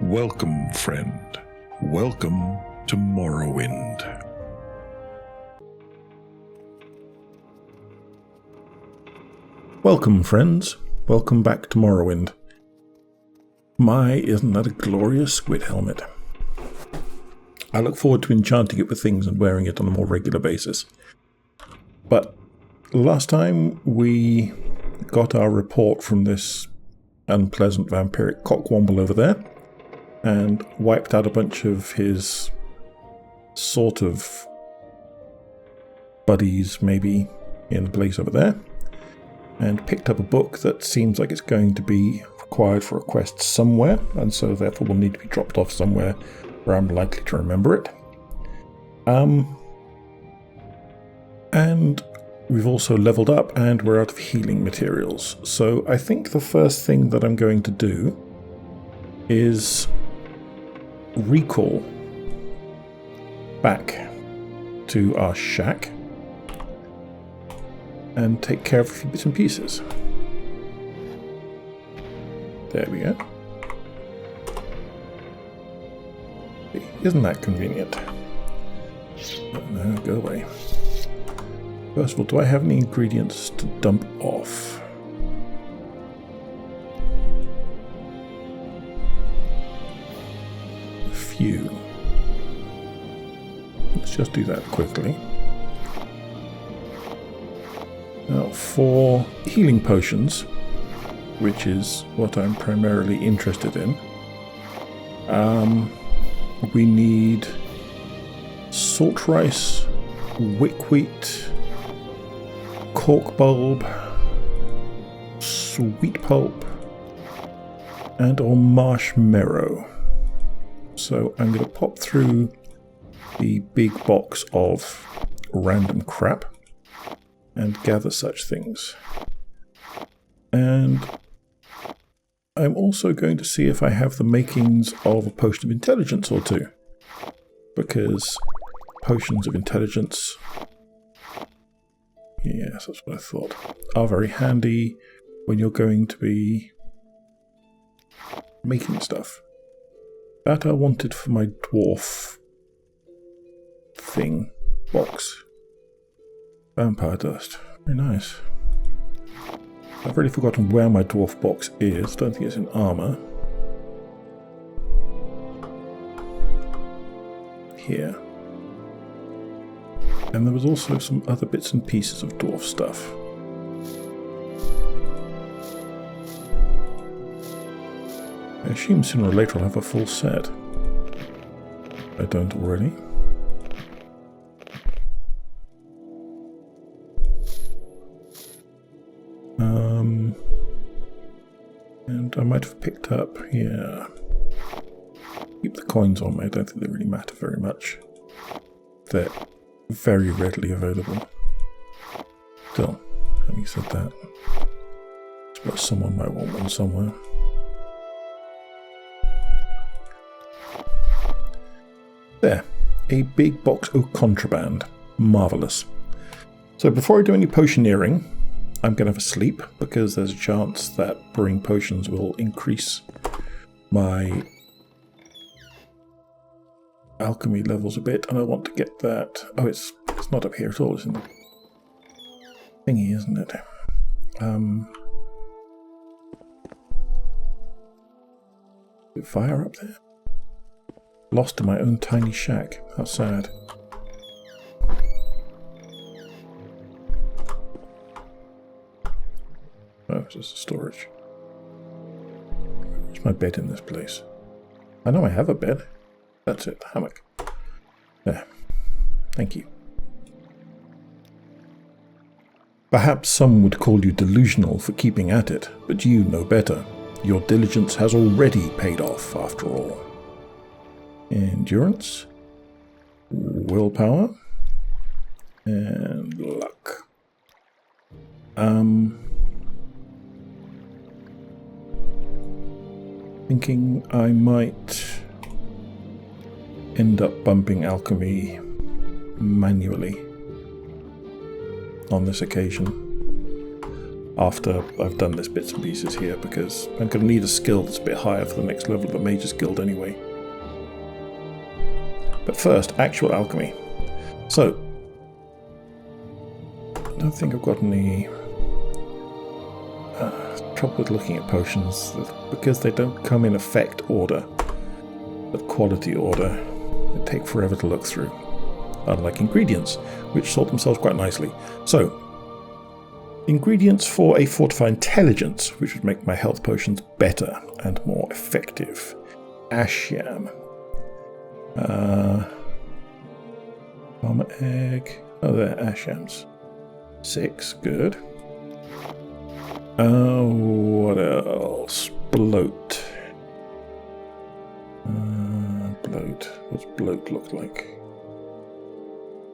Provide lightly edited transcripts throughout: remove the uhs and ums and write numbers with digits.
Welcome, friend. Welcome to Morrowind. Welcome, friends. Welcome back to Morrowind. My, isn't that a glorious squid helmet? I look forward to enchanting it with things and wearing it on a more regular basis. But last time we got our report from this unpleasant vampiric cockwomble over there and wiped out a bunch of his sort of buddies, maybe, in the place over there, and picked up a book that seems like it's going to be required for a quest somewhere, and so therefore will need to be dropped off somewhere where I'm likely to remember it. And we've also leveled up and we're out of healing materials. So I think the first thing that I'm going to do is recall back to our shack and take care of a few bits and pieces. There we go. Isn't that convenient? No, go away. First of all, do I have any ingredients to dump off? A few. Let's just do that quickly. Now, for healing potions, which is what I'm primarily interested in, we need salt rice, wickwheat, cork bulb, sweet pulp, and or marshmallow. So I'm going to pop through the big box of random crap and gather such things. And I'm also going to see if I have the makings of a potion of intelligence or two, because potions of intelligence, yes, that's what I thought, are very handy when you're going to be making stuff. That I wanted for my dwarf thing box. Vampire dust, very nice. I've already forgotten where my dwarf box is. Don't think it's in armor. Here. And there was also some other bits and pieces of dwarf stuff. I assume sooner or later I'll have a full set. I don't already. And I might have picked up, yeah. Keep the coins on me, I don't think they really matter very much. They're very readily available. Still, having said that, I suppose someone might want one somewhere. There, a big box of contraband. Marvellous. So before I do any potioneering, I'm going to have a sleep, because there's a chance that brewing potions will increase my alchemy levels a bit, and I want to get that. Oh, it's not up here at all, it's in the thingy, isn't it? Fire up there? Lost in my own tiny shack. How sad. Oh, it's just a storage. Where's my bed in this place? I know I have a bed. That's it, hammock. There. Thank you. Perhaps some would call you delusional for keeping at it, but you know better. Your diligence has already paid off, after all. Endurance, willpower, and luck. Thinking I might end up bumping alchemy manually on this occasion. after I've done this bits and pieces here, because I'm going to need a skill that's a bit higher for the next level of the Mage's Guild anyway. But first, actual alchemy. So, I don't think I've got any trouble with looking at potions, because they don't come in effect order, but quality order. They take forever to look through, unlike ingredients, which sort themselves quite nicely. So, ingredients for a fortified intelligence, which would make my health potions better and more effective. Ash yam. Farmer egg. Oh, they're ash yams. 6, good. What else? Bloat. Bloat. What's bloat look like?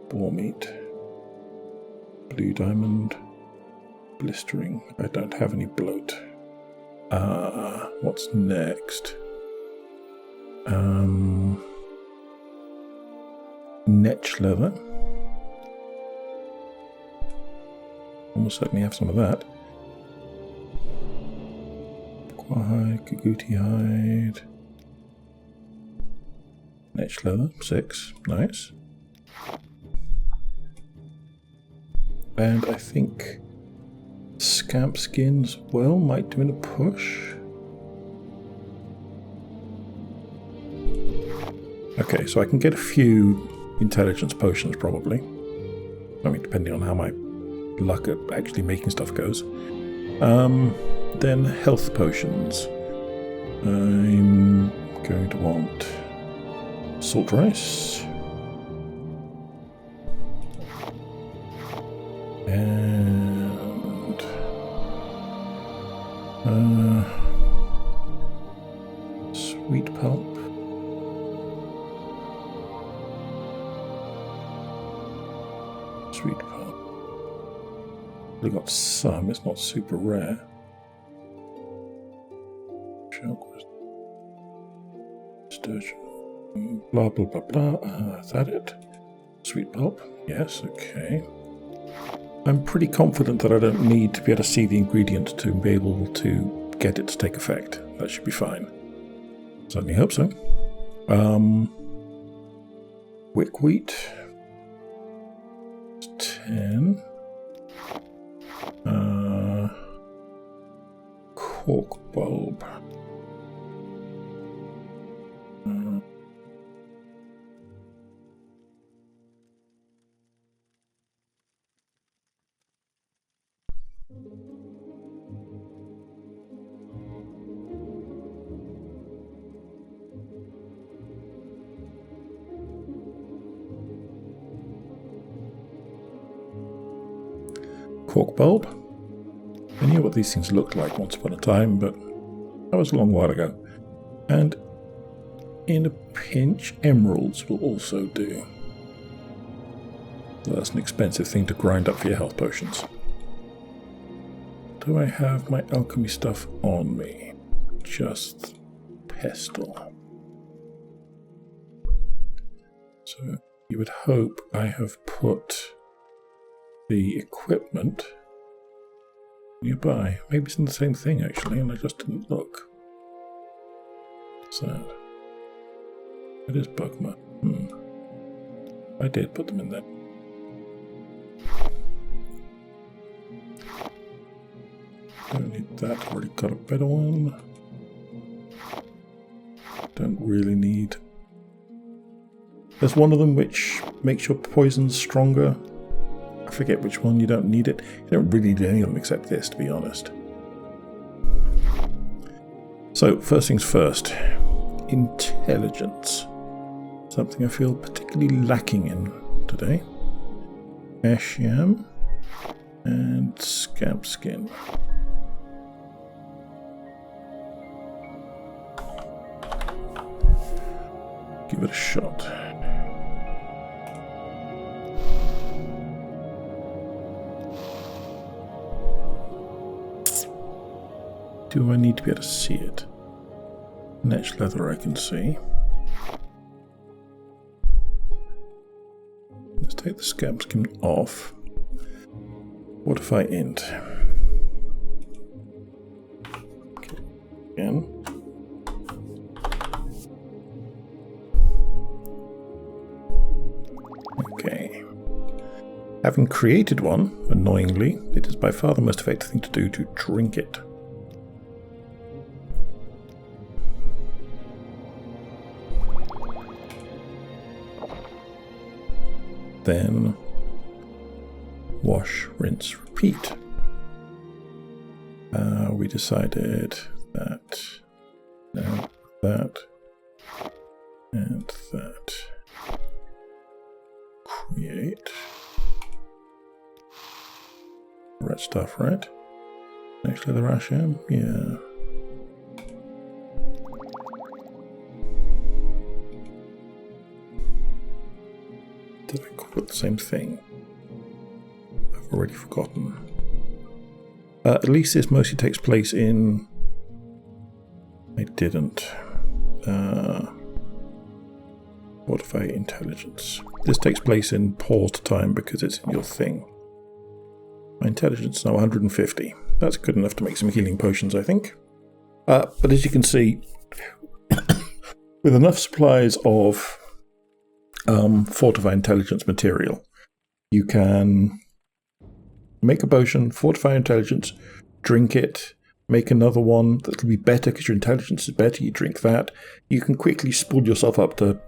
Boar meat. Blue diamond. Blistering. I don't have any bloat. What's next? Netch leather. Almost certainly have some of that. Hide, Kaguti hide. Netch leather, 6. Nice. And I think scamp skins, well, might do in a push. Okay, so I can get a few intelligence potions probably. I mean, depending on how my luck at actually making stuff goes. Then health potions. I'm going to want salt rice. And sweet pulp. Sweet pulp. We got some, it's not super rare. Sturgeon. Blah blah blah blah. Is that it? Sweet pulp? Yes, okay. I'm pretty confident that I don't need to be able to see the ingredient to be able to get it to take effect. That should be fine. Certainly hope so. Wick wheat. 10. Cork bulb. Cork bulb. I knew what these things looked like once upon a time, but that was a long while ago. And in a pinch, emeralds will also do. So that's an expensive thing to grind up for your health potions. Do I have my alchemy stuff on me? Just pestle. So you would hope I have put the equipment nearby. Maybe it's in the same thing actually, and I just didn't look. Sad. It is Bugma. I did put them in there. Don't need that. Already got a better one. Don't really need. There's one of them which makes your poisons stronger. I forget which one. You don't need it. You don't really need any of them except this, to be honest. So, first things first. Intelligence. Something I feel particularly lacking in today. Ash yam and scamp skin. Give it a shot. Do I need to be able to see it? Netch leather I can see. Let's take the scamp skin off. What if I int? Having created one, annoyingly, it is by far the most effective thing to do to drink it. Then wash, rinse, repeat. We decided that, no, that, and that. Create. Right stuff, right? Actually, the Rasham, yeah. Did I call it the same thing? I've already forgotten. At least this mostly takes place in... I didn't. Fortify intelligence. This takes place in paused time because it's in your thing. My intelligence is now 150. That's good enough to make some healing potions, I think. But as you can see, with enough supplies of fortify intelligence material, you can make a potion, fortify intelligence, drink it, make another one that'll be better because your intelligence is better, you drink that. You can quickly spool yourself up to,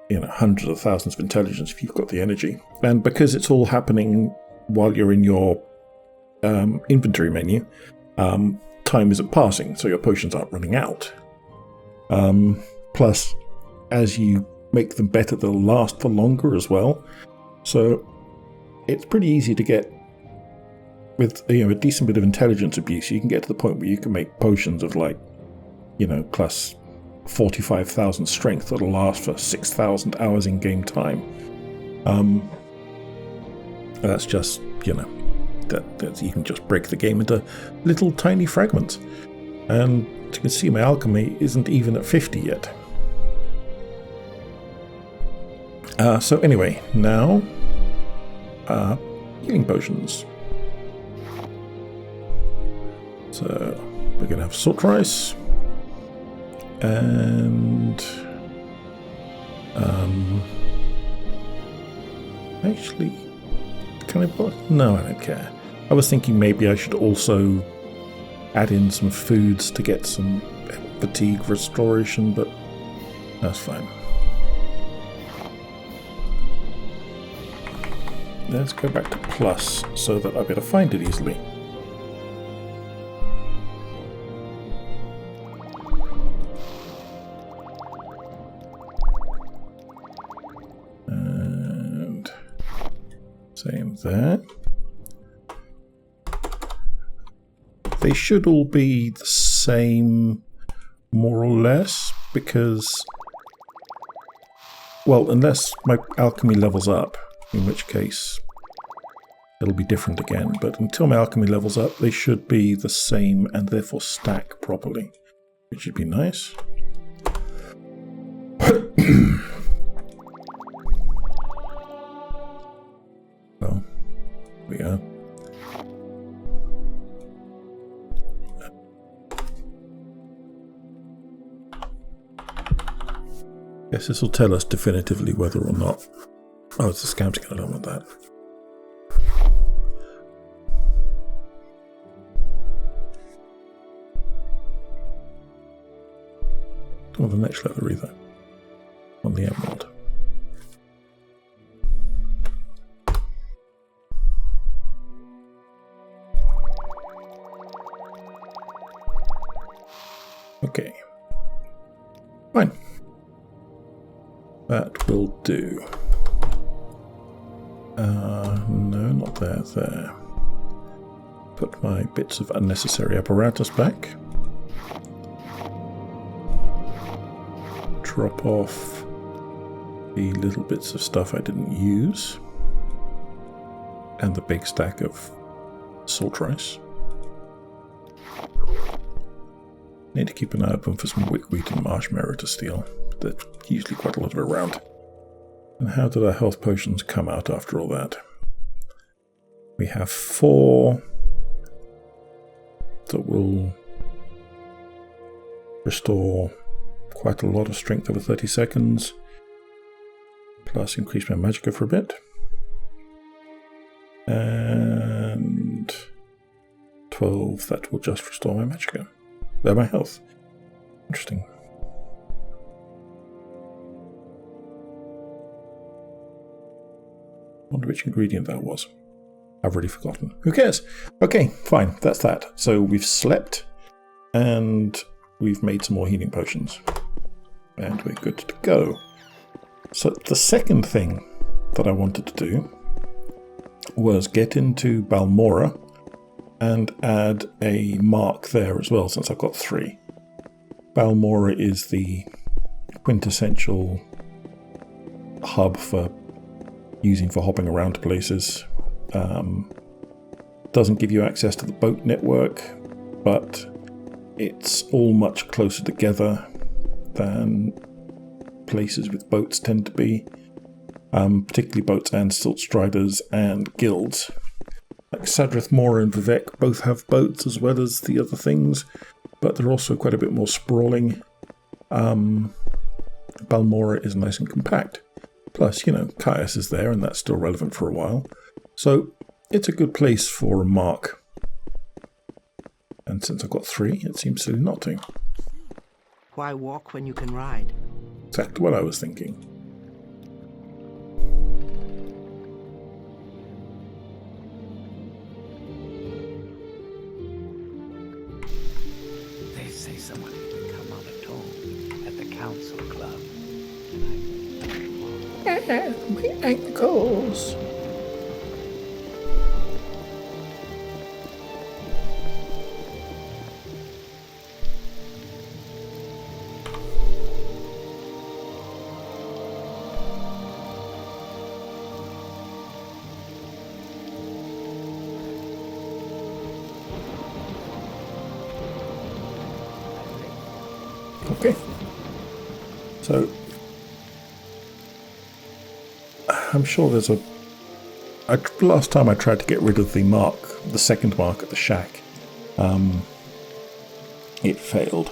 you know, hundreds of thousands of intelligence if you've got the energy. And because it's all happening while you're in your inventory menu, time isn't passing, so your potions aren't running out. Plus, as you make them better, they'll last for longer as well. So it's pretty easy to get, with a decent bit of intelligence abuse, you can get to the point where you can make potions of like, plus 45,000 strength that'll last for 6,000 hours in game time. That's just, that you can just break the game into little tiny fragments. And as you can see, my alchemy isn't even at 50 yet. So anyway, now healing potions. So we're going to have salt rice and actually, can I put? No, I don't care. I was thinking maybe I should also add in some foods to get some fatigue restoration, but that's fine. Let's go back to plus so that I'll be able to find it easily. And same there. They should all be the same, more or less, because, well, unless my alchemy levels up, in which case it'll be different again. But until my alchemy levels up, they should be the same and therefore stack properly, which should be nice. Well, here we go. Guess this will tell us definitively whether or not... Oh, it's the scouting, I don't want that. Don't want the next leather either. On the emerald. Okay. Fine. That will do. No, not there, there. Put my bits of unnecessary apparatus back. Drop off the little bits of stuff I didn't use. And the big stack of salt rice. Need to keep an eye open for some wickweed and marshmallow to steal. There's usually quite a lot of it around. And how did our health potions come out after all that? We have 4 that will restore quite a lot of strength over 30 seconds, plus increase my magicka for a bit. And 12, that will just restore my magicka. My health. Interesting. Wonder which ingredient that was. I've already forgotten. Who cares? Okay, fine. That's that. So we've slept and we've made some more healing potions. And we're good to go. So the second thing that I wanted to do was get into Balmora and add a mark there as well, since I've got 3. Balmora is the quintessential hub for using for hopping around to places. Doesn't give you access to the boat network, but it's all much closer together than places with boats tend to be, particularly boats and silt striders and guilds. Like Sadrith Mora and Vivek both have boats as well as the other things, but they're also quite a bit more sprawling. Balmora is nice and compact. Plus, Caius is there, and that's still relevant for a while. So it's a good place for a mark. And since I've got 3, it seems silly not to. Why walk when you can ride? Exactly what I was thinking. They say someone can come on a tone at the council club. My ankles. Okay. So I'm sure there's last time I tried to get rid of the second mark at the shack. It failed.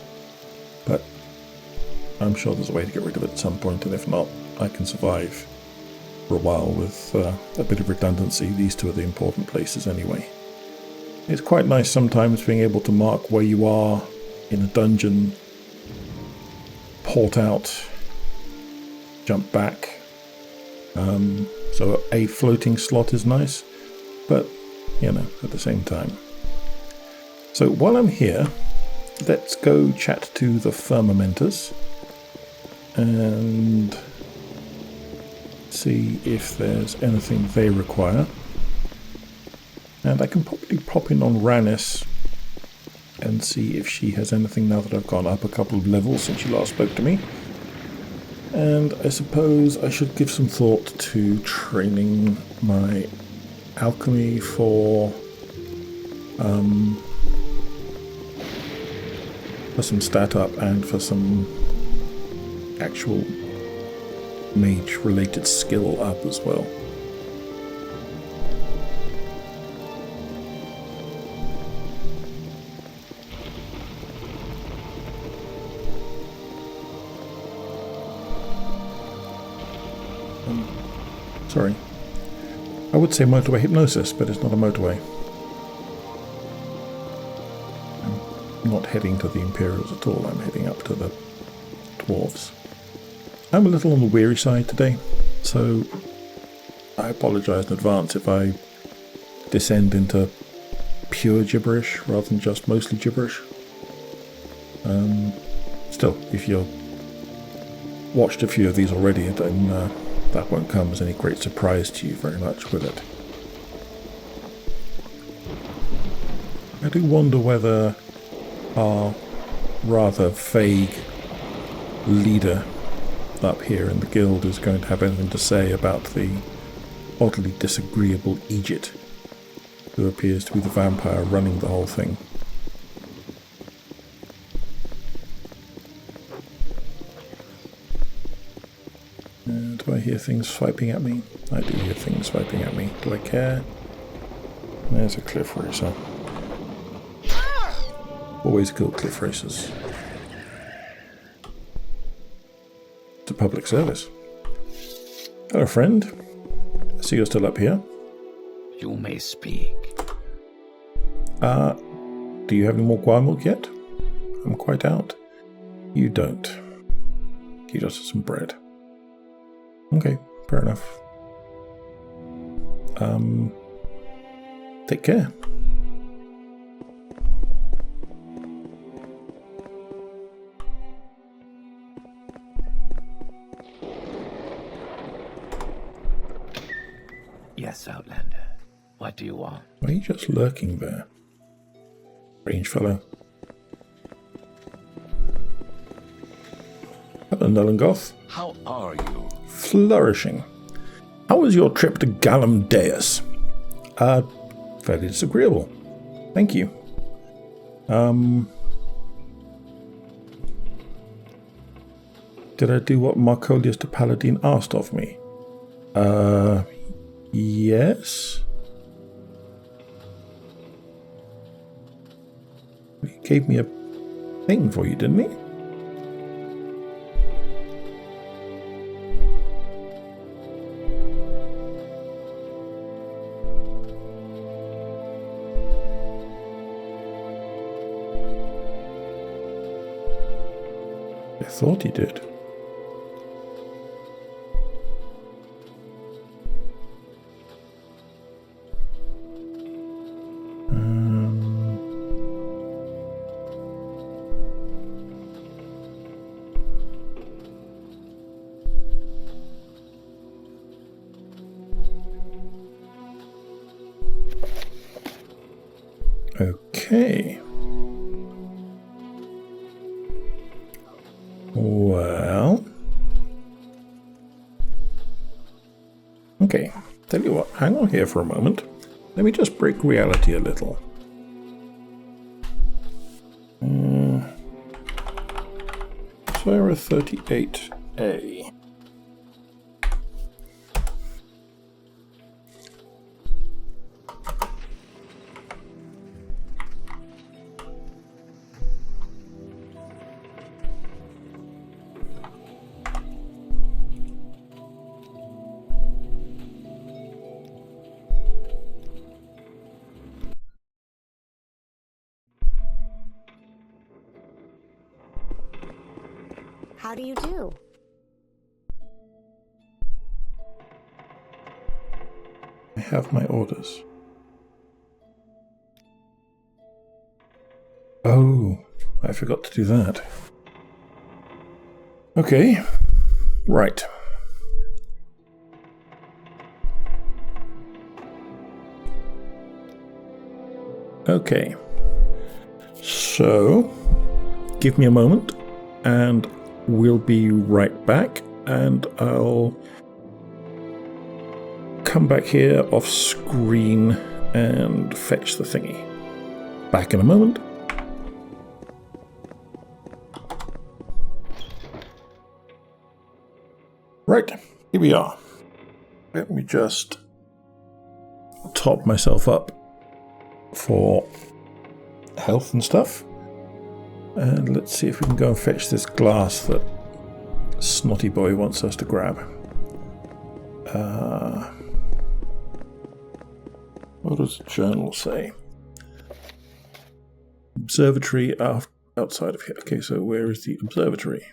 But I'm sure there's a way to get rid of it at some point, and if not, I can survive for a while with a bit of redundancy. These 2 are the important places anyway. It's quite nice sometimes being able to mark where you are in a dungeon, port out, jump back. So a floating slot is nice, but, at the same time. So while I'm here, let's go chat to the firmamenters and see if there's anything they require. And I can probably pop in on Rannis and see if she has anything now that I've gone up a couple of levels since she last spoke to me. And I suppose I should give some thought to training my alchemy for some stat up and for some actual mage related skill up as well. Sorry. I would say motorway hypnosis, but it's not a motorway. I'm not heading to the Imperials at all, I'm heading up to the Dwarves. I'm a little on the weary side today, so I apologise in advance if I descend into pure gibberish rather than just mostly gibberish. Still, if you've watched a few of these already, then that won't come as any great surprise to you very much, will it? I do wonder whether our rather vague leader up here in the guild is going to have anything to say about the oddly disagreeable Egypt, who appears to be the vampire running the whole thing. Do I hear things swiping at me? I do hear things swiping at me. Do I care? There's a cliff racer. Always kill cliff racers. It's a public service. Hello, friend. I see you're still up here. You may speak. Do you have any more guar milk yet? I'm quite out. You don't. You just have some bread. Okay, fair enough. Take care. Yes, Outlander. What do you want? Why are you just lurking there? Strange fellow. Hello, Nullengoth. How are you? Flourishing. How was your trip to Gallum Deus? Fairly disagreeable. Thank you. Did I do what Marcolius the Paladin asked of me? Yes. He gave me a thing for you, didn't he? I thought he did. Okay. Well. Okay. Tell you what, hang on here for a moment. Let me just break reality a little. Sarah 38A. How do you do? I have my orders. Oh, I forgot to do that. Okay, right. Okay, so give me a moment and we'll be right back, and I'll come back here off screen and fetch the thingy. Back in a moment. Right, here we are. Let me just top myself up for health and stuff. And let's see if we can go and fetch this glass that Snotty Boy wants us to grab. What does the journal say? Observatory outside of here. Okay, so where is the observatory?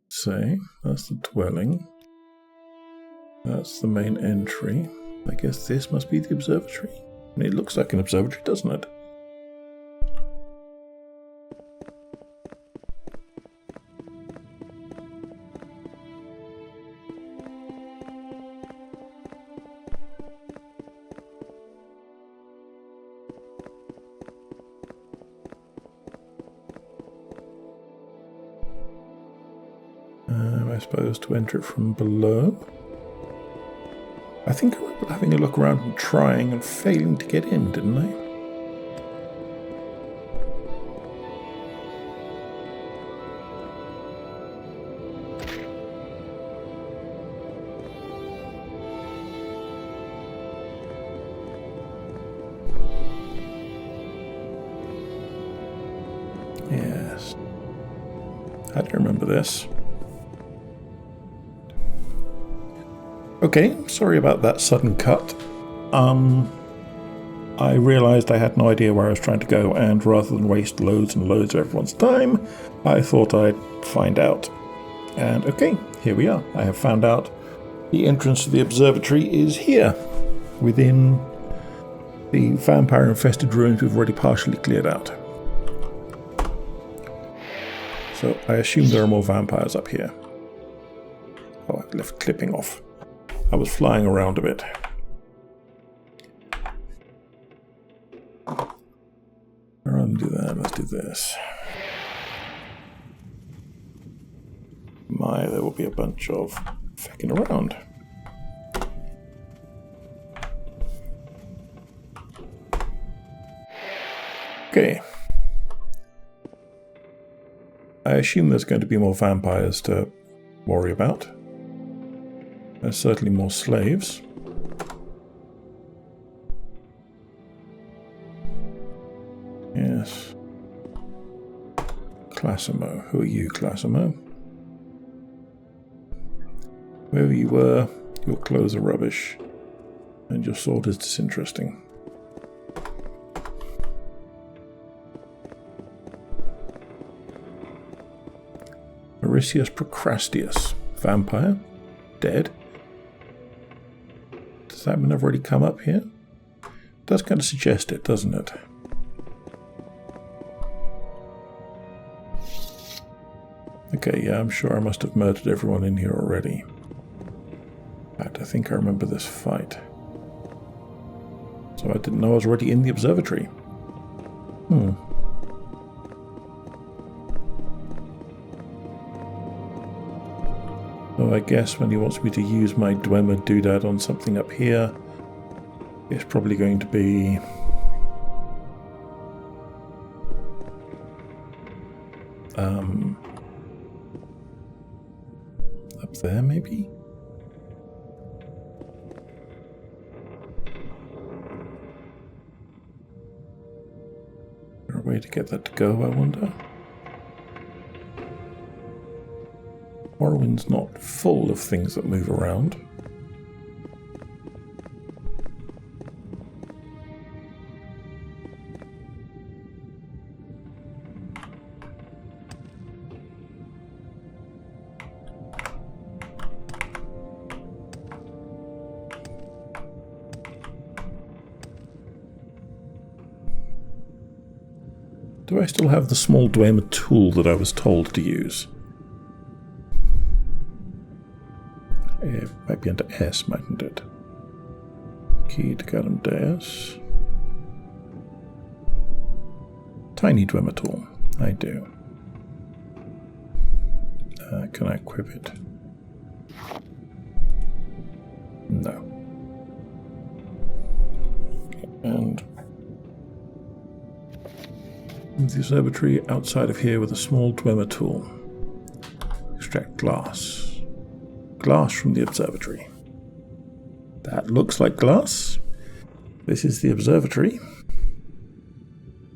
Say, that's the dwelling. That's the main entry. I guess this must be the observatory. I mean, it looks like an observatory, doesn't it? I suppose to enter it from below. I think I remember having a look around and trying and failing to get in, didn't I? Yes. I do remember this. Okay, sorry about that sudden cut. I realised I had no idea where I was trying to go, and rather than waste loads and loads of everyone's time, I thought I'd find out. And okay, here we are. I have found out the entrance to the observatory is here, within the vampire-infested ruins we've already partially cleared out. So I assume there are more vampires up here. Oh, I've left clipping off. I was flying around a bit. Rather than do that, let's do this. My, there will be a bunch of fecking around. Okay. I assume there's going to be more vampires to worry about. There's certainly more slaves. Yes. Classimo. Who are you, Classimo? Wherever you were, your clothes are rubbish, and your sword is disinteresting. Mauritius Procrastius. Vampire. Dead. Does that one have already come up here? Does kind of suggest it, doesn't it? Okay, yeah, I'm sure I must have murdered everyone in here already. In fact, I think I remember this fight. So I didn't know I was already in the observatory. So I guess when he wants me to use my Dwemer doodad on something up here, it's probably going to be... up there, maybe? Is there a way to get that to go, I wonder? Morrowind's not full of things that move around. Do I still have the small Dwemer tool that I was told to use? It might be under S, mightn't it? Key to Garum Deus. Tiny Dwemer tool. I do. Can I equip it? No. And the observatory outside of here with a small Dwemer tool. Extract glass. Glass from the observatory. That looks like glass. This is the observatory.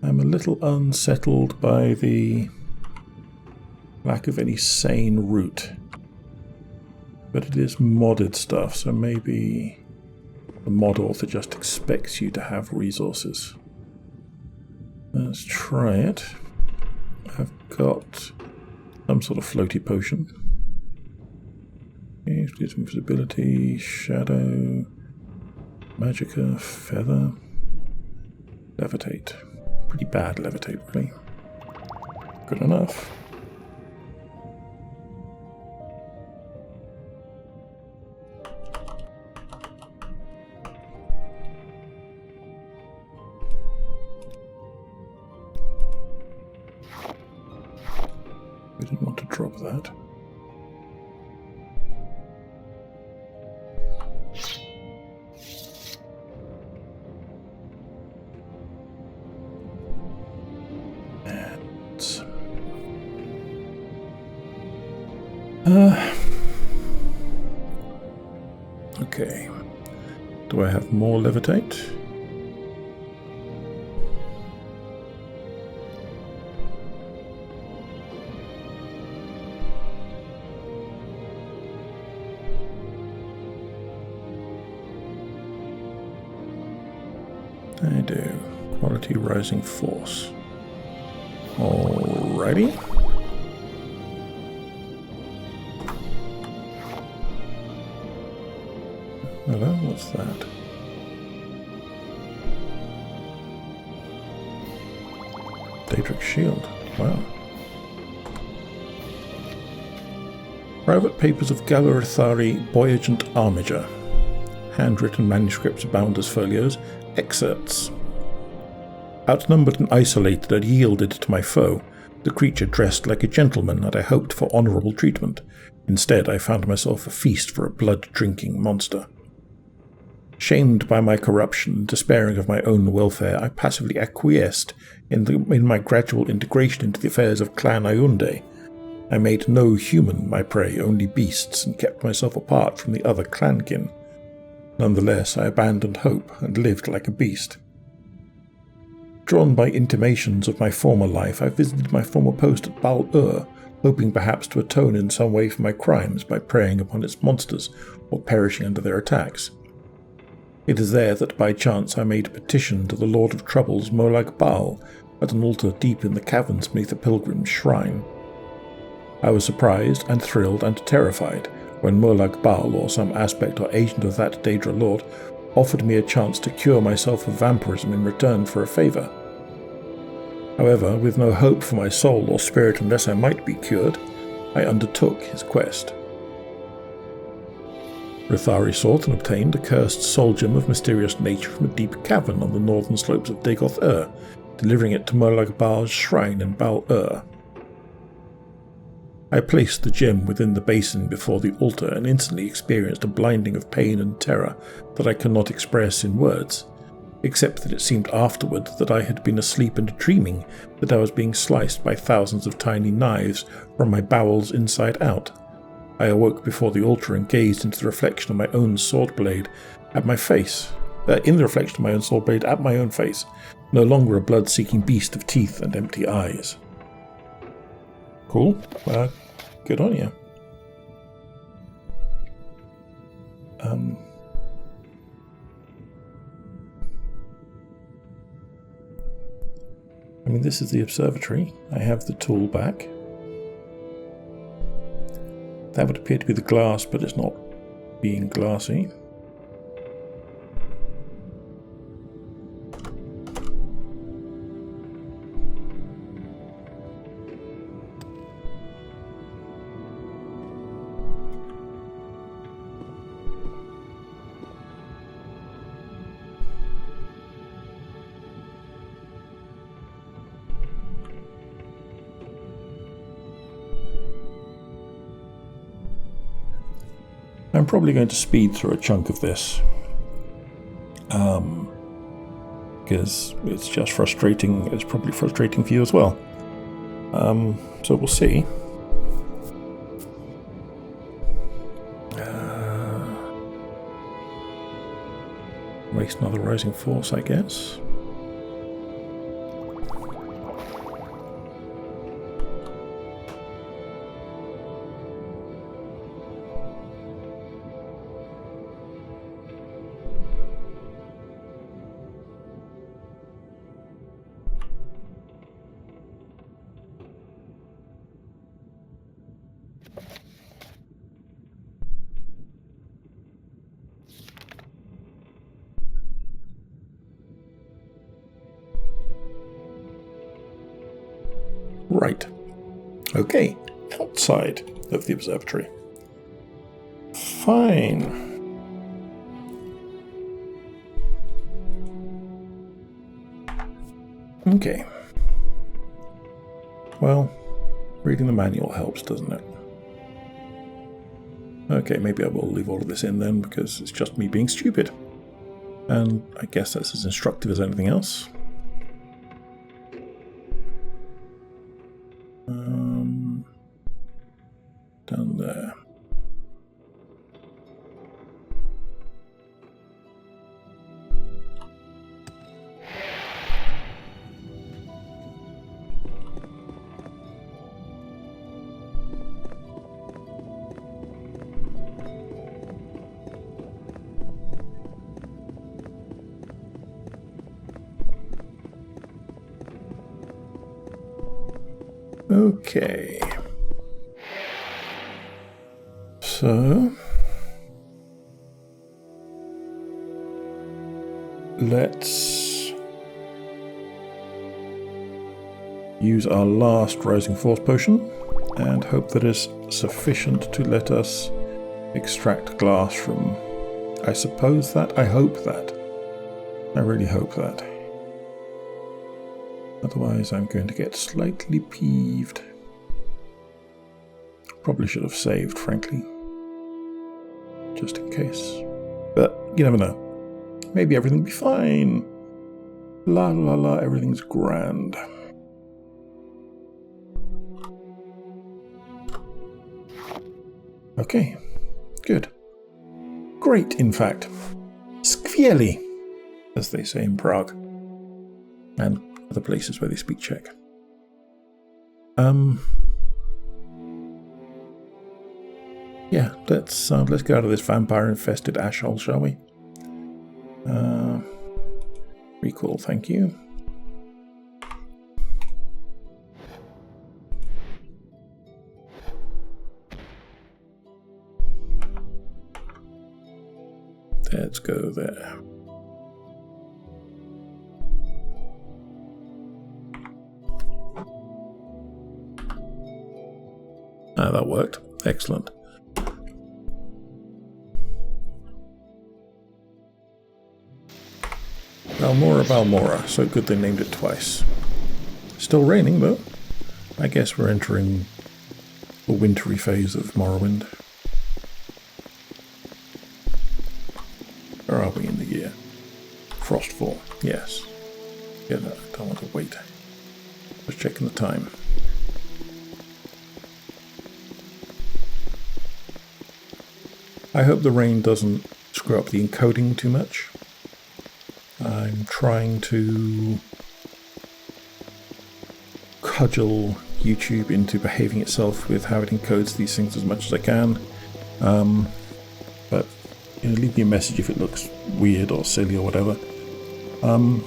I'm a little unsettled by the lack of any sane route. But it is modded stuff, so maybe the mod author just expects you to have resources. Let's try it. I've got some sort of floaty potion. Gives invisibility, shadow, magicka, feather, levitate. Pretty bad levitate, really. Good enough. We didn't want to drop that. Okay. Do I have more levitate? I do. Quality rising force. Alrighty. Hello, what's that? Daedric shield. Wow. Private papers of Galarathari Boyagent Armiger. Handwritten manuscripts bound as folios. Excerpts. Outnumbered and isolated, I'd yielded to my foe, the creature dressed like a gentleman, and I hoped for honourable treatment. Instead, I found myself a feast for a blood-drinking monster. Shamed by my corruption and despairing of my own welfare, I passively acquiesced in my gradual integration into the affairs of Clan Iunde. I made no human my prey, only beasts, and kept myself apart from the other clankin. Nonetheless, I abandoned hope and lived like a beast. Drawn by intimations of my former life, I visited my former post at Bal-Ur, hoping perhaps to atone in some way for my crimes by preying upon its monsters or perishing under their attacks. It is there that by chance I made petition to the Lord of Troubles, Molag Bal, at an altar deep in the caverns beneath a pilgrim's shrine. I was surprised and thrilled and terrified when Molag Bal, or some aspect or agent of that Daedra Lord, offered me a chance to cure myself of vampirism in return for a favour. However, with no hope for my soul or spirit unless I might be cured, I undertook his quest. Rithari sought and obtained a cursed soul gem of mysterious nature from a deep cavern on the northern slopes of Dagoth-Ur, delivering it to Molag Bal's shrine in Bal-Ur. I placed the gem within the basin before the altar and instantly experienced a blinding of pain and terror that I cannot express in words, except that it seemed afterward that I had been asleep and dreaming that I was being sliced by thousands of tiny knives from my bowels inside out. I awoke before the altar and gazed into the reflection of my own sword blade at my face. In the reflection of my own sword blade at my own face, no longer a blood-seeking beast of teeth and empty eyes. Cool. Good on you. I mean, this is the observatory. I have the tool back. That would appear to be the glass, but it's not being glassy. I'm probably going to speed through a chunk of this, because it's just frustrating. It's probably frustrating for you as well. So we'll see. Waste another rising force, I guess. Right. Okay. Outside of the observatory. Fine. Okay. Well, reading the manual helps, doesn't it? Okay, maybe I will leave all of this in then, because it's just me being stupid. And I guess that's as instructive as anything else. Down there. Okay. So let's use our last Rising Force potion and hope that is sufficient to let us extract glass from. I suppose that. I hope that. I really hope that. Otherwise I'm going to get slightly peeved. Probably should have saved, frankly. Just in case. But you never know. Maybe everything will be fine. La la la, everything's grand. Okay, good. Great, in fact. Skwieli, as they say in Prague. And other places where they speak Czech. Yeah, let's go out of this vampire-infested ash hole, shall we? Recall, thank you. Let's go there. Ah, that worked. Excellent. Balmora. So good they named it twice. Still raining, though. I guess we're entering the wintry phase of Morrowind. Where are we in the year? Frostfall, yes. Yeah, no, I don't want to wait. Just checking the time. I hope the rain doesn't screw up the encoding too much. I'm trying to cudgel YouTube into behaving itself with how it encodes these things as much as I can. But leave me a message if it looks weird or silly or whatever. I'm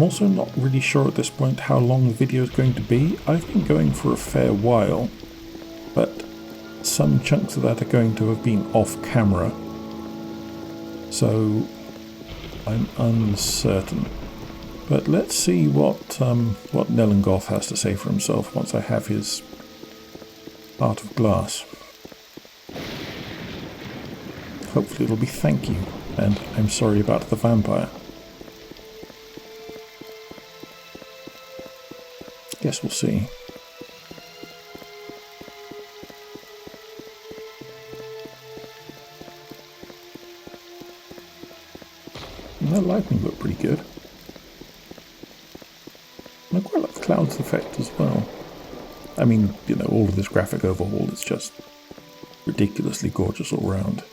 also not really sure at this point how long the video is going to be. I've been going for a fair while, but some chunks of that are going to have been off camera. So I'm uncertain. But let's see what Nelengoth has to say for himself once I have his Heart of Glass. Hopefully it'll be thank you, and I'm sorry about the vampire. Guess we'll see. And that lightning looked pretty good. And I quite like the clouds effect as well. I mean, all of this graphic overhaul is just ridiculously gorgeous all round.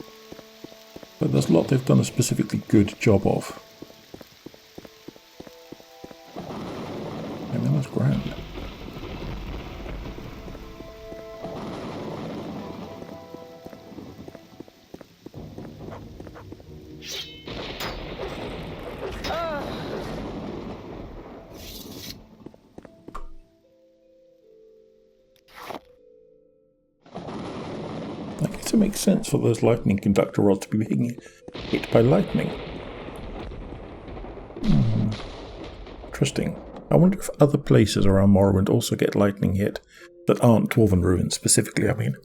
But there's a lot they've done a specifically good job of. I mean, that's grand. I guess it makes sense for those lightning conductor rods to be being hit by lightning. Interesting. I wonder if other places around Morrowind also get lightning hit that aren't Dwarven ruins specifically, I mean.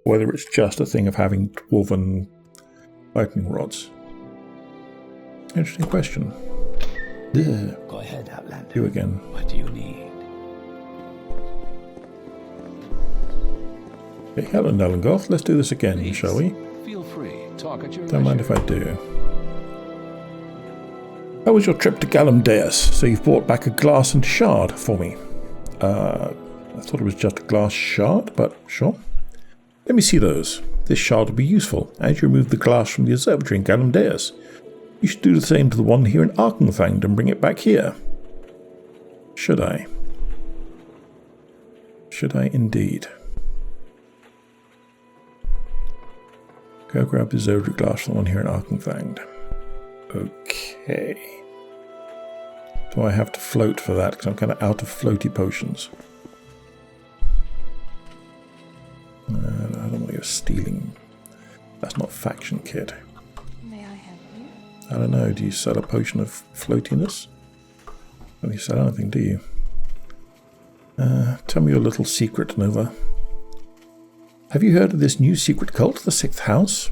Whether it's just a thing of having Dwarven lightning rods. Interesting question. Yeah. Go ahead, Outlander. You again. What do you need? Okay, hello Nelengoth. Let's do this again, Please, shall we? Feel free. Talk at your Don't mind leisure. if I do. How was your trip to Galamdeus? So you've brought back a glass and shard for me. I thought it was just a glass shard, but sure. Let me see those. This shard will be useful as you remove the glass from the observatory in Galamdeus. You should do the same to the one here in Arkenthanged and bring it back here. Should I? Should I indeed? Go grab the observatory glass from the one here in Arkenthanged. Okay. Do I have to float for that? Because I'm kind of out of floaty potions. I don't know what you're stealing. That's not faction kit. May I help you? I don't know. Do you sell a potion of floatiness? Don't you sell anything, do you? Tell me your little secret, Nova. Have you heard of this new secret cult, the Sixth House?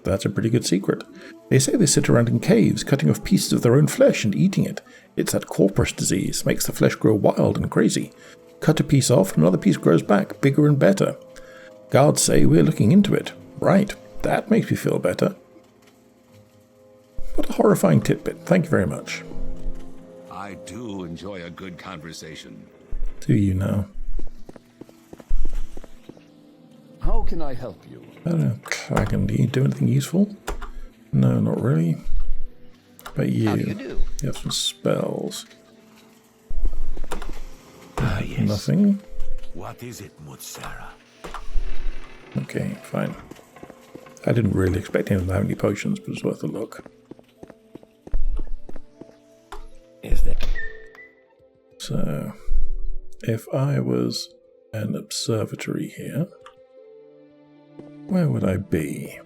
That's a pretty good secret. They say they sit around in caves, cutting off pieces of their own flesh and eating it. It's that corpus disease, makes the flesh grow wild and crazy. Cut a piece off, and another piece grows back, bigger and better. Guards say we're looking into it. Right, that makes me feel better. What a horrifying tidbit. Thank you very much. I do enjoy a good conversation. Do you now? How can I help you? I don't know. Clagan, do you do anything useful? No, not really. But you. How do you do? You have some spells. Yes. Nothing. What is it, Mutsara? Okay, fine. I didn't really expect him to have any potions, but it's worth a look. Is there? So, if I was an observatory here, where would I be?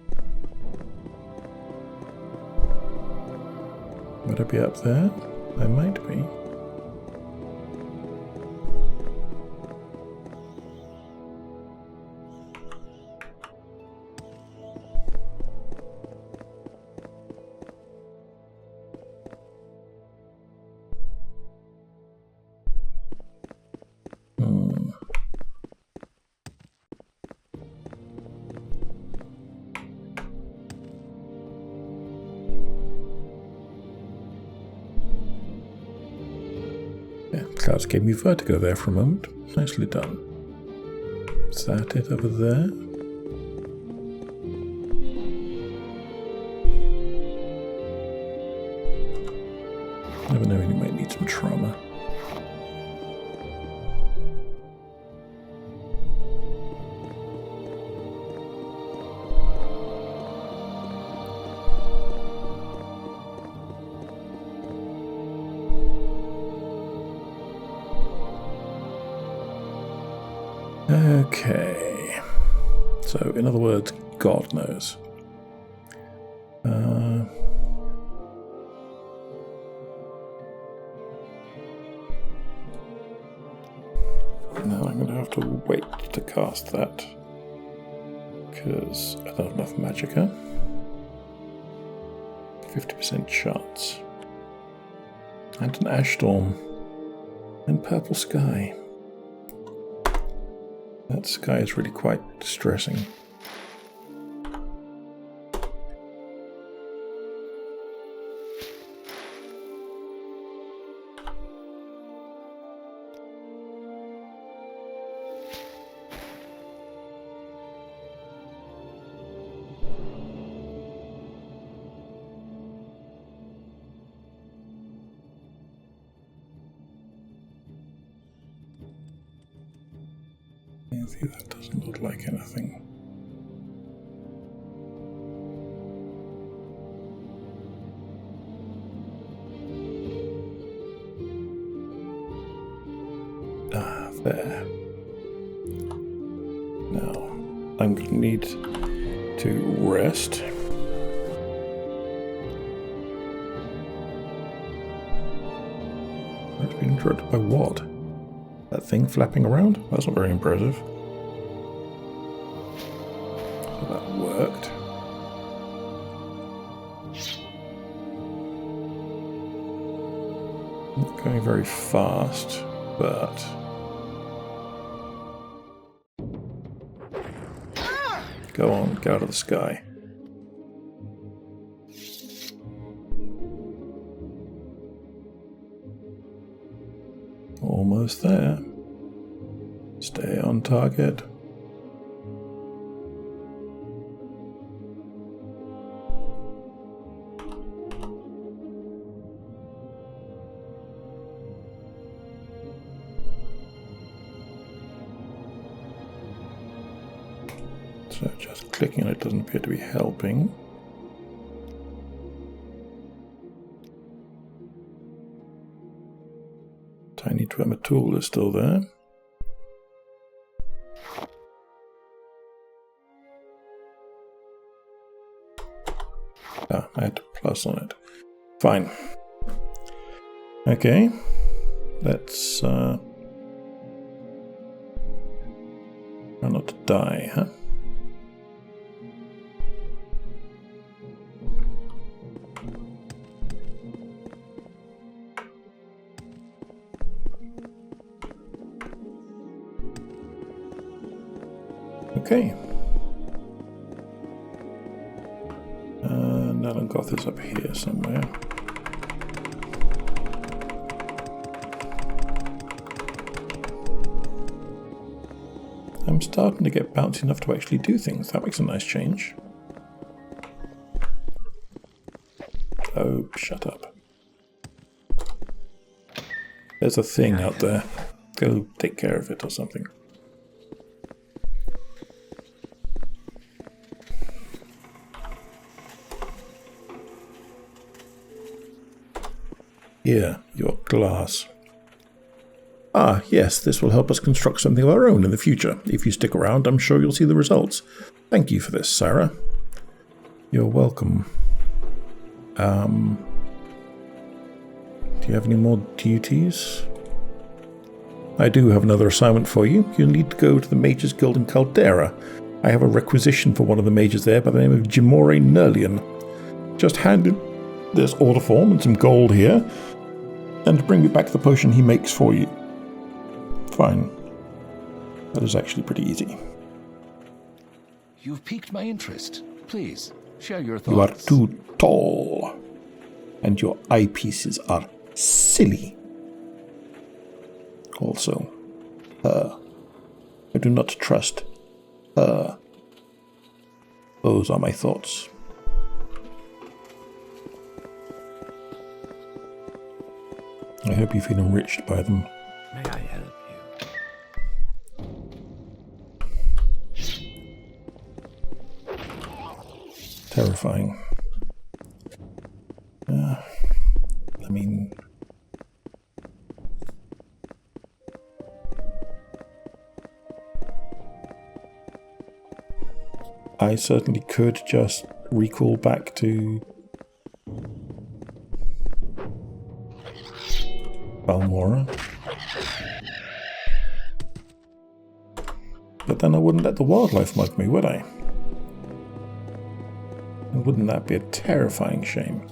Would I be up there? I might be. Clouds gave me vertigo there for a moment. Nicely done. Is that it over there? Never know when you might need some trauma. Okay, so in other words, God knows. Now I'm going to have to wait to cast that because I don't have enough magicka. 50% chance. And an ash storm. And purple sky. That sky is really quite distressing. That doesn't look like anything. Ah, there. Now, I'm going to need to rest. I've been interrupted by what? That thing flapping around? That's not very impressive. So that worked. Not going very fast, but... Go on, get out of the sky. Almost there. Stay on target. So just clicking on it doesn't appear to be helping. Tremor tool is still there. Ah, I had to plus on it. Fine. Okay. Let's try not to die, huh? Okay. Nalangoth is up here somewhere. I'm starting to get bouncy enough to actually do things. That makes a nice change. Oh, shut up. There's a thing out there. Go take care of it or something. Here, your glass. Ah, yes, this will help us construct something of our own in the future. If you stick around, I'm sure you'll see the results. Thank you for this, Sarah. You're welcome. Do you have any more duties? I do have another assignment for you. You'll need to go to the Mages Guild in Caldera. I have a requisition for one of the mages there by the name of Jimore Nerlian. Just hand him this order form and some gold here, and bring me back the potion he makes for you. Fine. That is actually pretty easy. You've piqued my interest. Please, share your thoughts. You are too tall, and your eyepieces are silly. Also, I do not trust her. Those are my thoughts. I hope you feel enriched by them. May I help you? Terrifying. I mean... I certainly could just recall back to Balmora. But then I wouldn't let the wildlife mug me, would I? And wouldn't that be a terrifying shame?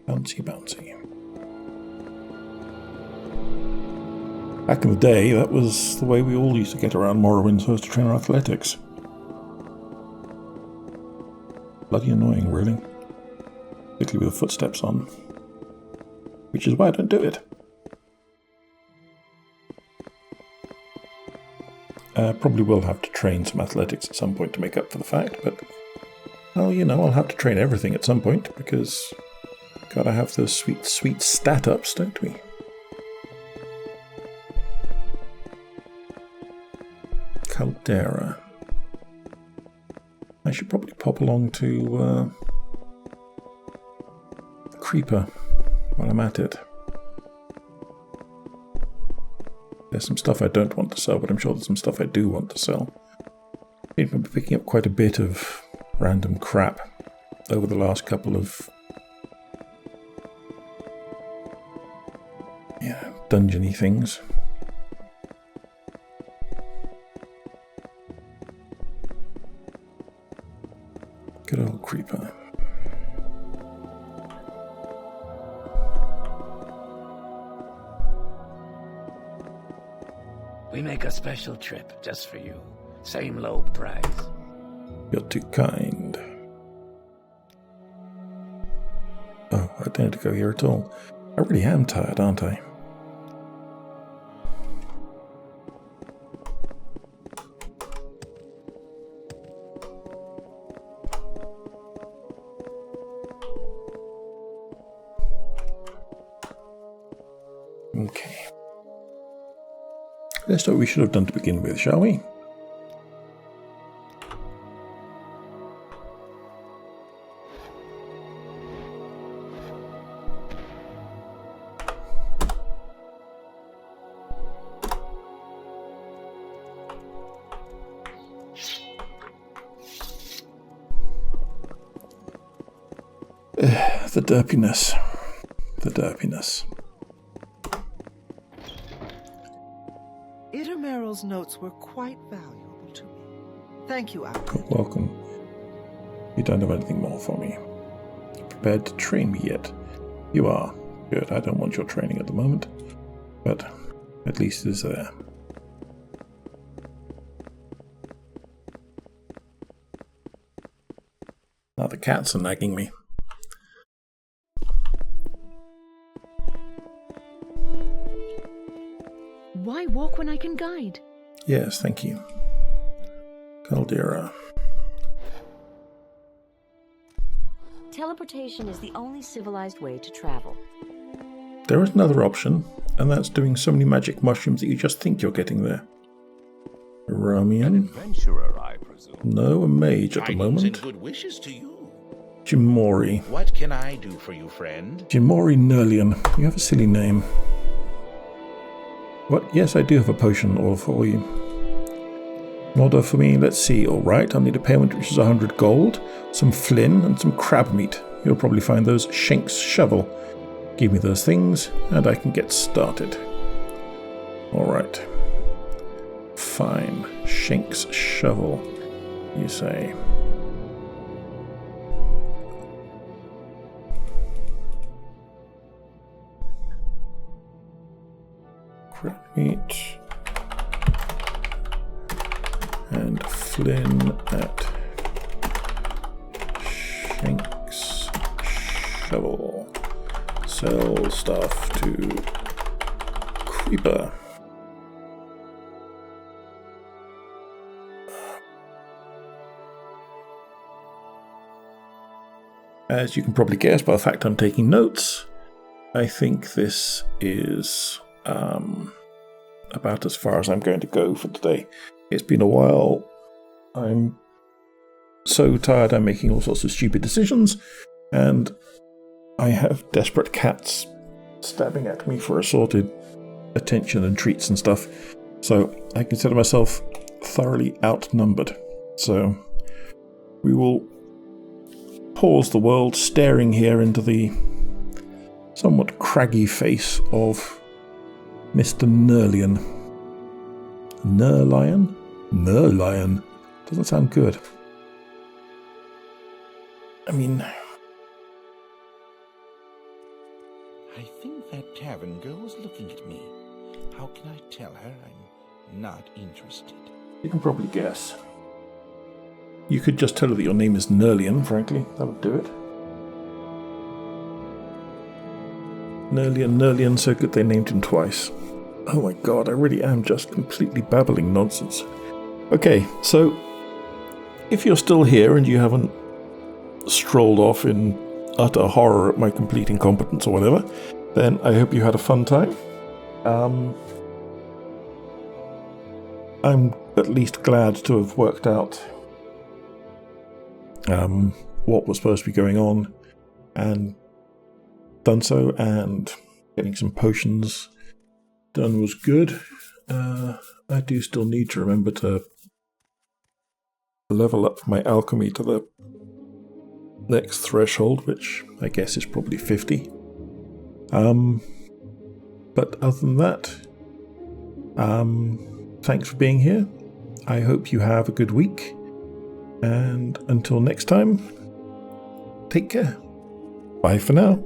Bouncy, bouncy. Back in the day, that was the way we all used to get around Morrowind so as to train our athletics. Bloody annoying, really. Particularly with the footsteps on. Which is why I don't do it. Probably will have to train some athletics at some point to make up for the fact, but... well, you know, I'll have to train everything at some point, because... gotta have those sweet, sweet stat-ups, don't we? Caldera. I should probably pop along to the Creeper while I'm at it. There's some stuff I don't want to sell, but I'm sure there's some stuff I do want to sell. I've been picking up quite a bit of random crap over the last couple of dungeony things. Good old Creeper. We make a special trip just for you. Same low price. You're too kind. Oh, I don't need to go here at all. I really am tired, aren't I? Okay. Let's do what we should have done to begin with, shall we? The derpiness. The derpiness. Itameryl's notes were quite valuable to me. Thank you, Alfred. You're welcome. You don't have anything more for me. Prepared to train me yet? You are. Good, I don't want your training at the moment. But at least it's there. Now the cats are nagging me. Why walk when I can guide? Yes, thank you. Caldera. Teleportation is the only civilized way to travel. There is another option, and that's doing so many magic mushrooms that you just think you're getting there. Ramian? Adventurer, I presume. No, a mage at the moment. And good wishes to you. Jimori. What can I do for you, friend? Jimori Nerlian. You have a silly name. What? Yes, I do have a potion order for you. An order for me, let's see. Alright, I'll need a payment which is 100 gold, some flin, and some crab meat. You'll probably find those Shank's shovel. Give me those things, and I can get started. Alright. Fine. Shank's shovel, you say. Crab meat. And flin at Shank's shovel. Sell stuff to Creeper. As you can probably guess by the fact I'm taking notes, I think this is about as far as I'm going to go for today. It's been a while. I'm so tired I'm making all sorts of stupid decisions, and I have desperate cats stabbing at me for assorted attention and treats and stuff. So I consider myself thoroughly outnumbered. So we will pause the world, staring here into the somewhat craggy face of Mr. Nerlian. Nerlion? Nerlion. Doesn't sound good. I mean, I think that tavern girl was looking at me. How can I tell her I'm not interested? you can probably guess. You could just tell her that your name is Nerlian, frankly. That would do it. Nerlian, so good they named him twice. Oh my god, I really am just completely babbling nonsense. Okay, so if you're still here and you haven't strolled off in utter horror at my complete incompetence or whatever, then I hope you had a fun time. I'm at least glad to have worked out what was supposed to be going on and done so, and getting some potions done was good. I do still need to remember to level up my alchemy to the next threshold, which I guess is probably 50. But other than that, thanks for being here. I hope you have a good week, and until next time, take care. Bye for now.